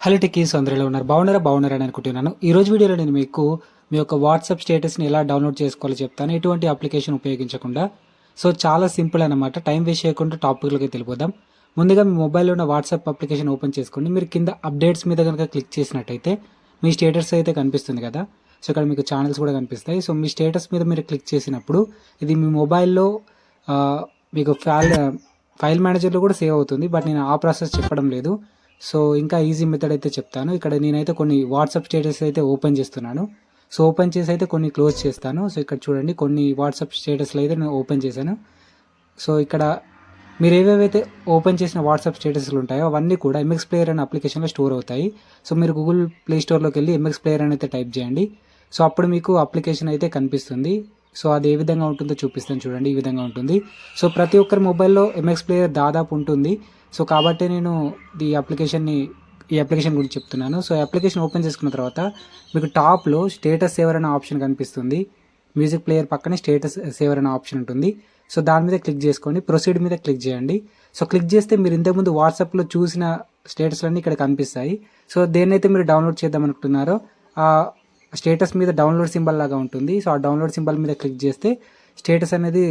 Hello techies అందరూ ఎలా ఉన్నారు? బాగున్నారని అనుకుంటున్నాను. ఈ రోజు వీడియోలో నేను మీకు మీ యొక్క వాట్సాప్ స్టేటస్ని ఎలా డౌన్లోడ్ చేసుకోవాలో చెప్తాను, ఎటువంటి అప్లికేషన్ ఉపయోగించకుండా. సో చాలా సింపుల్ అనమాట. టైం వేస్ట్ చేయకుండా టాపిక్లోకి వెళ్ళిపోదాం. ముందుగా మీ మొబైల్లో ఉన్న వాట్సాప్ అప్లికేషన్ ఓపెన్ చేసుకోండి. మీరు కింద అప్డేట్స్ మీద కనుక క్లిక్ చేసినట్టయితే మీ స్టేటస్ అయితే కనిపిస్తుంది కదా. సో ఇక్కడ మీకు ఛానల్స్ కూడా కనిపిస్తాయి. సో మీ స్టేటస్ మీద మీరు క్లిక్ చేసినప్పుడు ఇది మీ మొబైల్లో మీకు ఫైల్ మేనేజర్లో కూడా సేవ్ అవుతుంది. బట్ నేను ఆ ప్రాసెస్ చెప్పడం లేదు. సో ఇంకా ఈజీ మెథడ్ అయితే చెప్తాను. ఇక్కడ నేనైతే కొన్ని వాట్సాప్ స్టేటస్ అయితే ఓపెన్ చేస్తున్నాను. సో ఓపెన్ చేసి అయితే కొన్ని క్లోజ్ చేస్తాను. సో ఇక్కడ చూడండి, కొన్ని వాట్సాప్ స్టేటస్లు అయితే నేను ఓపెన్ చేశాను. సో ఇక్కడ మీరు ఏవేవైతే ఓపెన్ చేసిన వాట్సాప్ స్టేటస్లు ఉంటాయో అవన్నీ కూడా ఎంఎక్స్ ప్లేయర్ అనే అప్లికేషన్లో స్టోర్ అవుతాయి. సో మీరు గూగుల్ ప్లే స్టోర్లోకి వెళ్ళి ఎంఎక్స్ ప్లేయర్ అని అయితే టైప్ చేయండి. సో అప్పుడు మీకు అప్లికేషన్ అయితే కనిపిస్తుంది. సో అది ఏ విధంగా ఉంటుందో చూపిస్తాను చూడండి. ఈ విధంగా ఉంటుంది. సో ప్రతి ఒక్కరి మొబైల్లో ఎంఎక్స్ ప్లేయర్ దాదాపు ఉంటుంది. సో కాబట్టి నేను ఈ అప్లికేషన్ గురించి చెప్తున్నాను. సో ఈ అప్లికేషన్ ఓపెన్ చేసుకున్న తర్వాత మీకు టాప్లో స్టేటస్ సేవర్ అనే ఆప్షన్ కనిపిస్తుంది. మ్యూజిక్ ప్లేయర్ పక్కనే స్టేటస్ సేవర్ అనే ఆప్షన్ ఉంటుంది. సో దాని మీద క్లిక్ చేసుకోండి. ప్రొసీడ్ మీద క్లిక్ చేయండి. సో క్లిక్ చేస్తే మీరు ఇంతకుముందు వాట్సాప్లో చూసిన స్టేటస్లన్నీ ఇక్కడ కనిపిస్తాయి. సో దేన్నైతే మీరు డౌన్లోడ్ చేద్దాం అనుకుంటున్నారో ఆ స్టేటస్ మీద డౌన్లోడ్ సింబల్ లాగా ఉంటుంది. సో ఆ డౌన్లోడ్ సింబల్ మీద క్లిక్ చేస్తే స్టేటస్ అనేది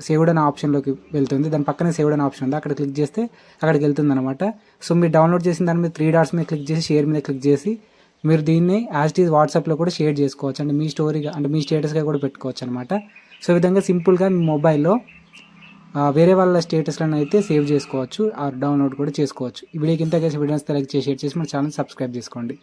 సేవ్డ్ అనే ఆప్షన్లోకి వెళ్తుంది. దాని పక్కనే సేవ్డ్ అనే ఆప్షన్ ఉంది, అక్కడ క్లిక్ చేస్తే అక్కడికి వెళ్తుంది అనమాట. సో మీరు డౌన్లోడ్ చేసిన దాని మీద 3 డాట్స్ మీద క్లిక్ చేసి షేర్ మీద క్లిక్ చేసి మీరు దీన్ని యాజ్ ఇట్ ఈజ్ వాట్సాప్లో కూడా షేర్ చేసుకోవచ్చు. అంటే మీ స్టోరీగా, అంటే మీ స్టేటస్గా కూడా పెట్టుకోవచ్చు అనమాట. సో ఈ విధంగా సింపుల్గా మీ మొబైల్లో వేరే వాళ్ళ స్టేటస్లను అయితే సేవ్ చేసుకోవచ్చు, డౌన్లోడ్ కూడా చేసుకోవచ్చు. ఈ వీడియోకి ఇంత కేసు వీడియోస్ లైక్ చేసి షేర్ చేసి మన ఛానల్ సబ్స్క్రైబ్ చేసుకోండి.